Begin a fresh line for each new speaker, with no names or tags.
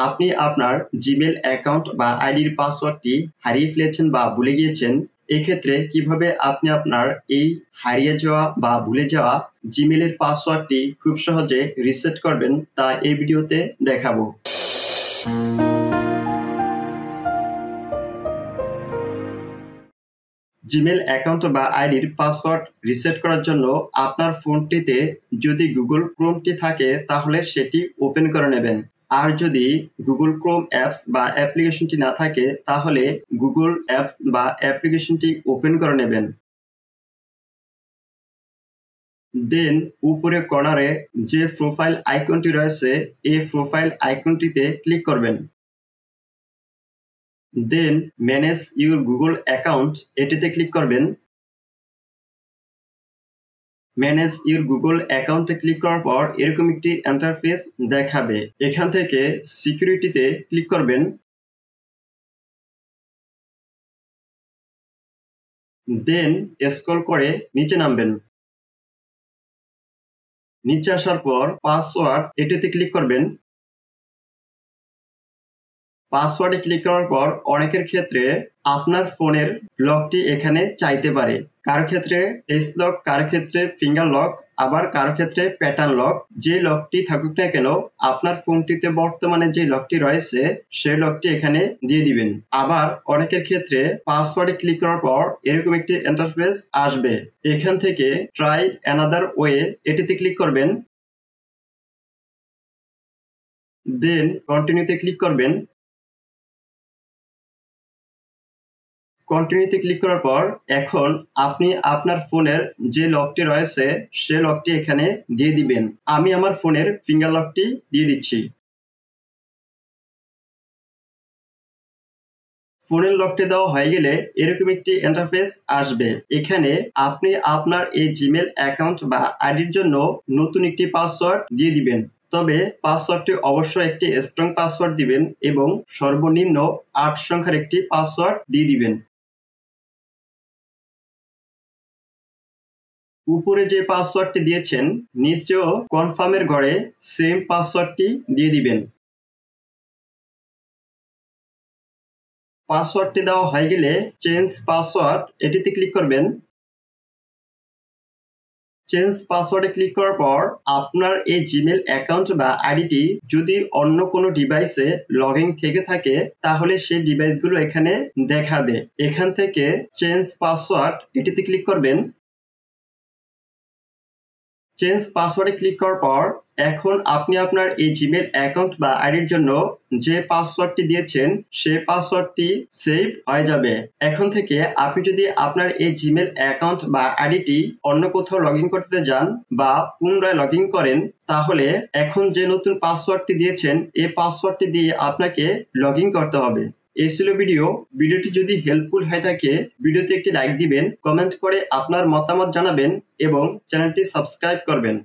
আপনি আপনার Gmail account বা আইডির পাসওয়ার্ডটি হারিয়ে ফেলেছেন বা ভুলে গিয়েছেন, এক্ষেত্রে কিভাবে আপনি আপনার এই হারিয়ে যাওয়া বা ভুলে যাওয়া জিমেলের পাসওয়ার্ডটি খুব সহজে রিসেট করবেন তা এই ভিডিওতে দেখাবো। জিমেল অ্যাকাউন্ট বা আইডির পাসওয়ার্ড রিসেট করার জন্য আপনার ফোনটিতে যদি গুগল ক্রোমটি থাকে তাহলে সেটি ওপেন করে নেবেন। আর যদি গুগল ক্রোম অ্যাপস বা অ্যাপ্লিকেশনটি না থাকে তাহলে গুগল অ্যাপস বা অ্যাপ্লিকেশনটি ওপেন করে নেবেন। দেন উপরে কর্নারে যে প্রোফাইল আইকনটি রয়েছে এই প্রোফাইল আইকনটিতে ক্লিক করবেন। দেন ম্যানেজ ইউর গুগল অ্যাকাউন্ট এটিতে ক্লিক করবেন। ম্যানেজ ইউর গুগল অ্যাকাউন্টে ক্লিক করার পর এরকম একটি ইন্টারফেস দেখাবে। এখান থেকে সিকিউরিটিতে ক্লিক করবেন। দেন স্ক্রল করে নিচে নামবেন। নিচে আসার পর পাসওয়ার্ড এটিতে ক্লিক করবেন। পাসওয়ার্ডে ক্লিক করার পর অনেকের ক্ষেত্রে আপনার ফোনের লকটি এখানে চাইতে পারে। কারো ক্ষেত্রে এস লক, কারো ক্ষেত্রে ফিঙ্গার লক, আবার কারো ক্ষেত্রে প্যাটার্ন লক। যে লকটি থাকুক না কেন আপনার ফোনটিতে বর্তমানে যে লকটি রয়েছে সেই লকটি এখানে দিয়ে দিবেন। আবার অনেকের ক্ষেত্রে পাসওয়ার্ডে ক্লিক করার পর এরকম একটি ইন্টারফেস আসবে। এখান থেকে ট্রাই অ্যানাদার ওয়ে এটিতে ক্লিক করবেন। দেন কন্টিনিউতে ক্লিক করবেন। কন্টিনিউতে ক্লিক করার পর এখন আপনি আপনার ফোনের যে লকটি রয়েছে সে লকটি এখানে দিয়ে দিবেন। আমি আমার ফোনের ফিঙ্গার লকটি দিয়ে দিচ্ছি। ফোনের লকটি দেওয়া হয়ে গেলে এরকম একটি ইন্টারফেস আসবে। এখানে আপনি আপনার এই জিমেল অ্যাকাউন্ট বা আইডির জন্য নতুন একটি পাসওয়ার্ড দিয়ে দিবেন। তবে পাসওয়ার্ডটি অবশ্যই একটি স্ট্রং পাসওয়ার্ড দিবেন এবং সর্বনিম্ন ৮ সংখ্যার একটি পাসওয়ার্ড দিয়ে দিবেন। উপরে যে পাসওয়ার্ডটি দিয়েছেন নিচেও কনফার্মের ঘরে সেম পাসওয়ার্ডটি দিয়ে দিবেন। পাসওয়ার্ডটি দেওয়া হয়ে গেলে চেঞ্জ পাসওয়ার্ড এটিতে ক্লিক করবেন। চেঞ্জ পাসওয়ার্ডে ক্লিক করার পর আপনার এই জিমেল অ্যাকাউন্ট বা আইডিটি যদি অন্য কোনো ডিভাইসে লগ ইন থেকে থাকে তাহলে সেই ডিভাইসগুলো এখানে দেখাবে। এখান থেকে চেঞ্জ পাসওয়ার্ড এটিতে ক্লিক করবেন। চেঞ্জ পাসওয়ার্ডে ক্লিক করার পর এখন আপনি আপনার এই জিমেল অ্যাকাউন্ট বা আইডির জন্য যে পাসওয়ার্ডটি দিয়েছেন সেই পাসওয়ার্ডটি সেভ হয়ে যাবে। এখন থেকে আপনি যদি আপনার এই জিমেল অ্যাকাউন্ট বা আইডিটি অন্য কোথাও লগ ইন করতে যান বা পুনরায় লগ ইন করেন তাহলে এখন যে নতুন পাসওয়ার্ডটি দিয়েছেন এই পাসওয়ার্ডটি দিয়ে আপনাকে লগ ইন করতে হবে। এই ছিল ভিডিওটি যদি হেল্পফুল হয়ে থাকে ভিডিওতে একটি লাইক দিবেন, কমেন্ট করে আপনার মতামত জানাবেন এবং চ্যানেলটি সাবস্ক্রাইব করবেন।